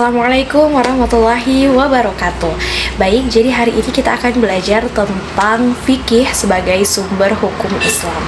Assalamualaikum warahmatullahi wabarakatuh. Baik, jadi hari ini kita akan belajar tentang fikih sebagai sumber hukum Islam.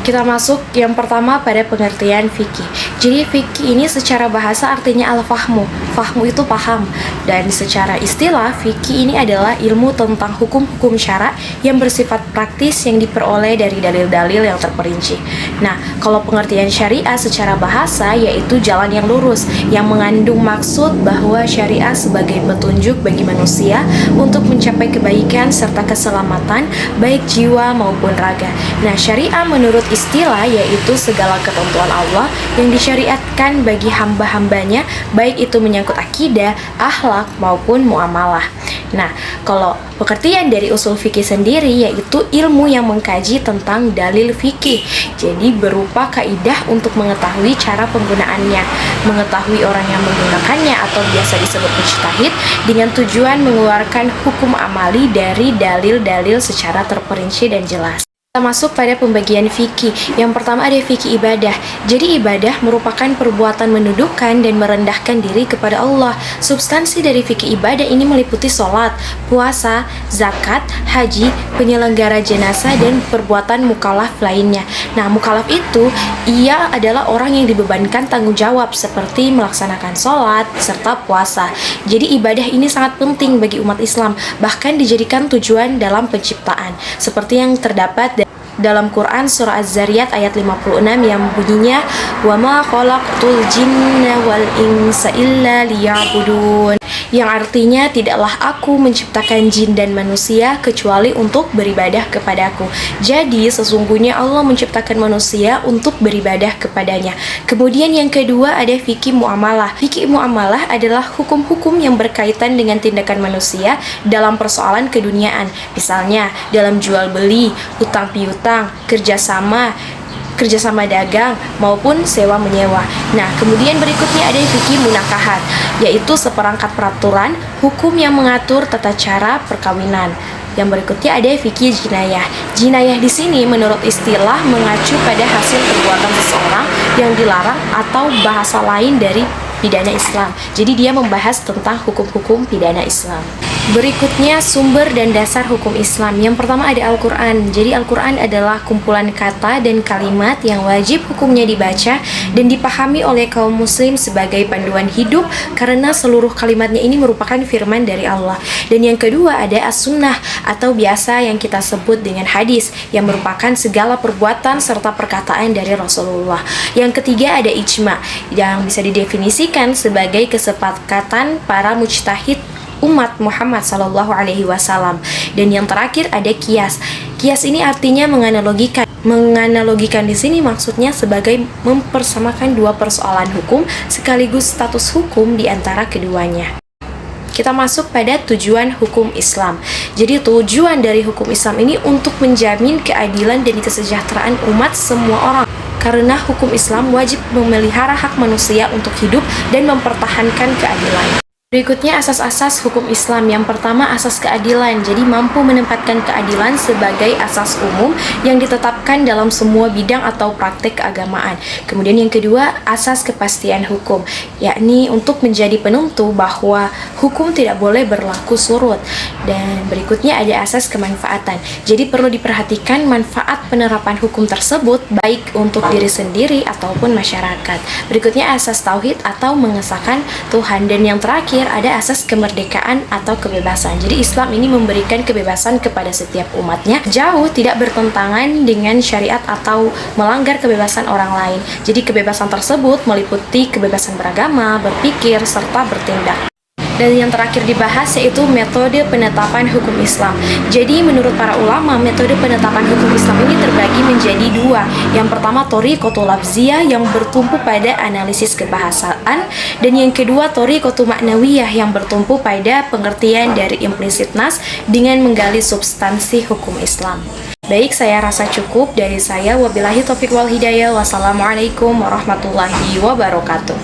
Kita masuk yang pertama pada pengertian fikih. Jadi fikih ini secara bahasa artinya al-fahmu. Fahmu itu paham. Dan secara istilah, fikih ini adalah ilmu tentang hukum-hukum syara yang bersifat praktis yang diperoleh dari dalil-dalil yang terperinci. Nah, kalau pengertian syariah secara bahasa yaitu jalan yang lurus yang mengandung maksud bahwa syariah sebagai petunjuk bagi manusia untuk mencapai kebaikan serta keselamatan baik jiwa maupun raga. Nah, syariah menurut istilah yaitu segala ketentuan Allah yang disyariatkan bagi hamba-hambanya baik itu menyangkut akidah, akhlak maupun muamalah. Nah, kalau pengertian dari usul fikih sendiri yaitu ilmu yang mengkaji tentang dalil fikih. Jadi berupa kaidah untuk mengetahui cara penggunaannya, mengetahui orang yang menggunakannya atau biasa disebut mujtahid dengan tujuan mengeluarkan hukum amali dari dalil-dalil secara terperinci dan jelas. Kita masuk pada pembagian fikih. Yang pertama ada fikih ibadah. Jadi ibadah merupakan perbuatan menundukkan dan merendahkan diri kepada Allah. Substansi dari fikih ibadah ini meliputi sholat, puasa, zakat, haji, penyelenggara jenazah, dan perbuatan mukallaf lainnya. Nah, mukallaf itu ia adalah orang yang dibebankan tanggung jawab seperti melaksanakan sholat serta puasa. Jadi ibadah ini sangat penting bagi umat Islam, bahkan dijadikan tujuan dalam penciptaan. Seperti yang terdapat dalam Quran surah Az-Zariyat ayat 56 yang bunyinya wa ma khalaqtul jinna wal insa illa liya'budun, yang artinya tidaklah aku menciptakan jin dan manusia kecuali untuk beribadah kepadaku. Jadi sesungguhnya Allah menciptakan manusia untuk beribadah kepadanya. Kemudian yang kedua ada fikih muamalah. Fikih muamalah adalah hukum-hukum yang berkaitan dengan tindakan manusia dalam persoalan keduniaan. Misalnya dalam jual beli, utang piutang, kerjasama dagang maupun sewa menyewa. Nah, kemudian berikutnya ada fikih munakahat, yaitu seperangkat peraturan hukum yang mengatur tata cara perkawinan. Yang berikutnya ada fikih jinayah. Jinayah di sini menurut istilah mengacu pada hasil perbuatan seseorang yang dilarang atau bahasa lain dari pidana Islam. Jadi dia membahas tentang hukum-hukum pidana Islam. Berikutnya sumber dan dasar hukum Islam. Yang pertama ada Al-Quran. Jadi Al-Quran adalah kumpulan kata dan kalimat yang wajib hukumnya dibaca dan dipahami oleh kaum muslim sebagai panduan hidup karena seluruh kalimatnya ini merupakan firman dari Allah. Dan yang kedua ada As-Sunnah atau biasa yang kita sebut dengan hadis yang merupakan segala perbuatan serta perkataan dari Rasulullah. Yang ketiga ada ijma yang bisa didefinisikan sebagai kesepakatan para mujtahid umat Muhammad Sallallahu Alaihi Wasallam. Dan yang terakhir ada kias. Kias ini artinya menganalogikan. Menganalogikan di sini maksudnya sebagai mempersamakan dua persoalan hukum sekaligus status hukum di antara keduanya. Kita masuk pada tujuan hukum Islam. Jadi tujuan dari hukum Islam ini untuk menjamin keadilan dan kesejahteraan umat semua orang. Karena hukum Islam wajib memelihara hak manusia untuk hidup dan mempertahankan keadilan. Berikutnya asas-asas hukum Islam. Yang pertama asas keadilan. Jadi mampu menempatkan keadilan sebagai asas umum yang ditetapkan dalam semua bidang atau praktek keagamaan. Kemudian yang kedua asas kepastian hukum, yakni untuk menjadi penentu bahwa hukum tidak boleh berlaku surut. Dan berikutnya ada asas kemanfaatan. Jadi perlu diperhatikan manfaat penerapan hukum tersebut baik untuk diri sendiri ataupun masyarakat. Berikutnya asas tauhid atau mengesahkan Tuhan. Dan yang terakhir ada asas kemerdekaan atau kebebasan. Jadi Islam ini memberikan kebebasan kepada setiap umatnya, jauh tidak bertentangan dengan syariat atau melanggar kebebasan orang lain. Jadi kebebasan tersebut meliputi kebebasan beragama, berpikir, serta bertindak. Dan yang terakhir dibahas yaitu metode penetapan hukum Islam. Jadi menurut para ulama, metode penetapan hukum Islam ini terbagi menjadi dua. Yang pertama thoriqatul lafziyah yang bertumpu pada analisis kebahasaan, dan yang kedua thoriqatul ma'nawiyah yang bertumpu pada pengertian dari implisit nas dengan menggali substansi hukum Islam. Baik, saya rasa cukup dari saya. Wabillahi taufiq wal hidayah. Wassalamualaikum warahmatullahi wabarakatuh.